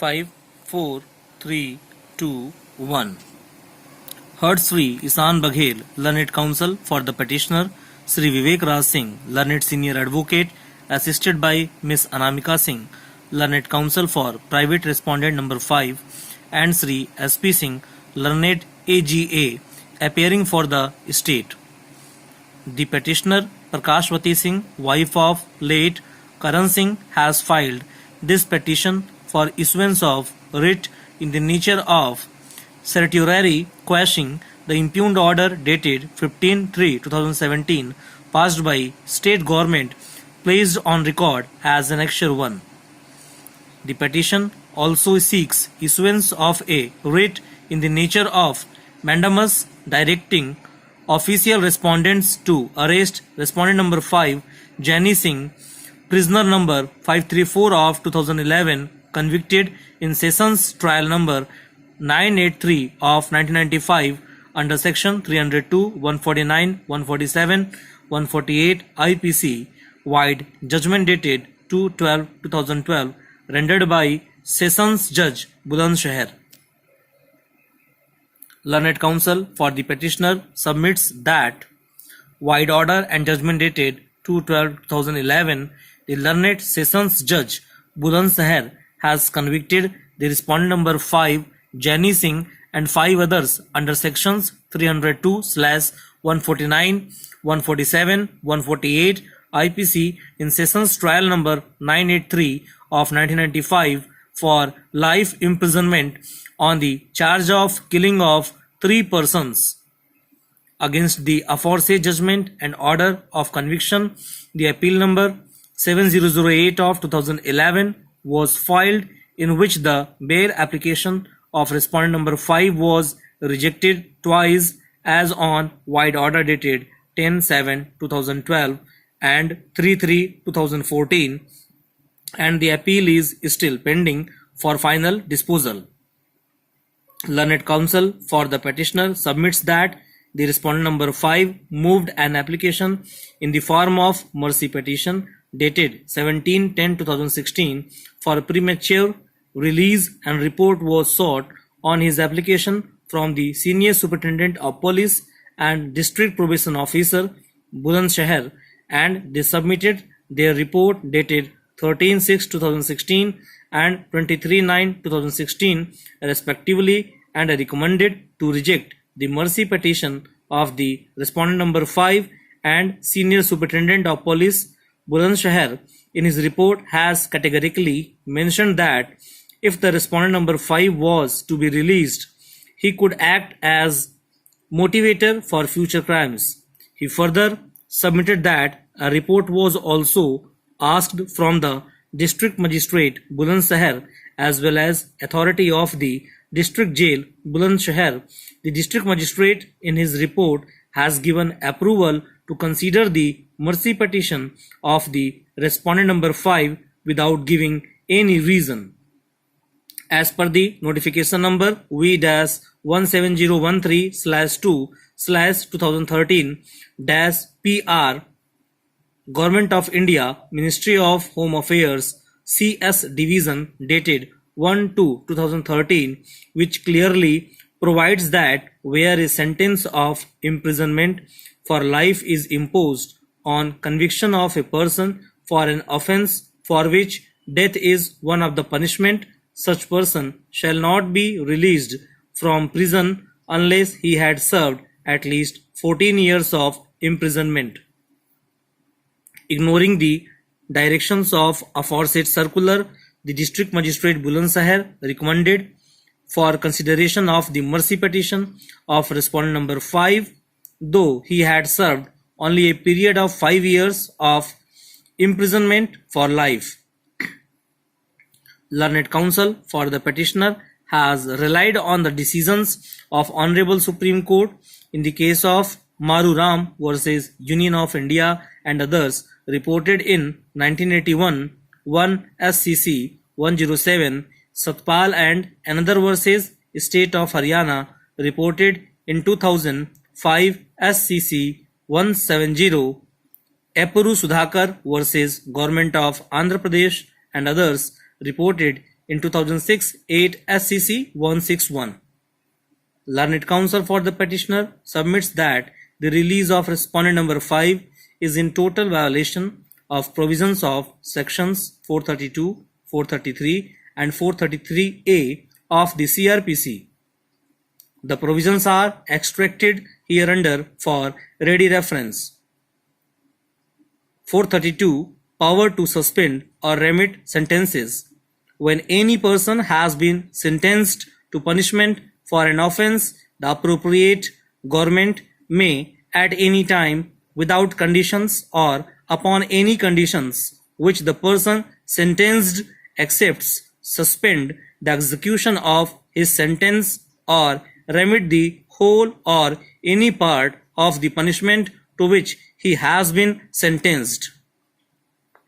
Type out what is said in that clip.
5, 4, 3, 2, 1. Heard Sri Isan Baghel, Learned Counsel for the petitioner, Sri Vivek Raj Singh, Learned Senior Advocate, assisted by Miss Anamika Singh, Learned Counsel for Private Respondent number 5, and Sri S.P. Singh, Learned AGA, appearing for the state. The petitioner, Prakashwati Singh, wife of late Karan Singh, has filed this petition for issuance of writ in the nature of certiorari quashing the impugned order dated 15/3/2017 passed by state government placed on record as Annexure 1. The petition also seeks issuance of a writ in the nature of mandamus directing official respondents to arrest respondent number 5 Jani Singh, prisoner number 534 of 2011, convicted in Sessions Trial number 983 of 1995 under Section 302, 149, 147, 148 IPC, wide judgment dated 2/12/2012, rendered by Sessions Judge Bulandshahr. Learned Counsel for the petitioner submits that wide order and judgment dated 2/12/2011, the Learned Sessions Judge Bulandshahr has convicted the respondent number 5 Jani Singh and 5 others under sections 302/149, 147, 148 IPC in Sessions Trial number 983 of 1995 for life imprisonment on the charge of killing of 3 persons. Against the aforesaid judgment and order of conviction, the appeal number 7008 of 2011 was filed, in which the bail application of respondent number 5 was rejected twice, as on wide order dated 10/7/2012 and 3/3/2014, and the appeal is still pending for final disposal. Learned Counsel for the petitioner submits that the respondent number 5 moved an application in the form of mercy petition dated 17/10/2016 for premature release, and report was sought on his application from the Senior Superintendent of Police and District Probation Officer Bulandshahr, and they submitted their report dated 13/6/2016 and 23/9/2016 respectively, and recommended to reject the mercy petition of the respondent number 5, and Senior Superintendent of Police Bulandshahr in his report has categorically mentioned that if the respondent number 5 was to be released, he could act as motivator for future crimes. He further submitted that a report was also asked from the District Magistrate Bulandshahr as well as authority of the District Jail Bulandshahr. The District Magistrate in his report has given approval to consider the mercy petition of the respondent number 5 without giving any reason. As per the notification number V-17013/2/2013-PR, Government of India, Ministry of Home Affairs, CS Division, dated 1/2/2013, which clearly provides that where a sentence of imprisonment for life is imposed on conviction of a person for an offence for which death is one of the punishment, such person shall not be released from prison unless he had served at least 14 years of imprisonment. Ignoring the directions of aforesaid circular, the District Magistrate Bulandshahr recommended for consideration of the mercy petition of respondent number 5, though he had served only a period of 5 years of imprisonment for life. Learned Counsel for the petitioner has relied on the decisions of Honorable Supreme Court in the case of Maru Ram versus Union of India and others, reported in 1981, 1 SCC 107, Satpal and another versus State of Haryana, reported in 2000, 5 SCC 170, Epuru Sudhakar versus Government of Andhra Pradesh and others, reported in 2006 8 SCC 161. Learned counsel for the petitioner submits that the release of respondent number 5 is in total violation of provisions of sections 432, 433 and 433A of the CRPC. The provisions are extracted hereunder for ready reference. 432. Power to suspend or remit sentences. When any person has been sentenced to punishment for an offence, the appropriate government may at any time, without conditions or upon any conditions which the person sentenced accepts, suspend the execution of his sentence or remit the whole or any part of the punishment to which he has been sentenced.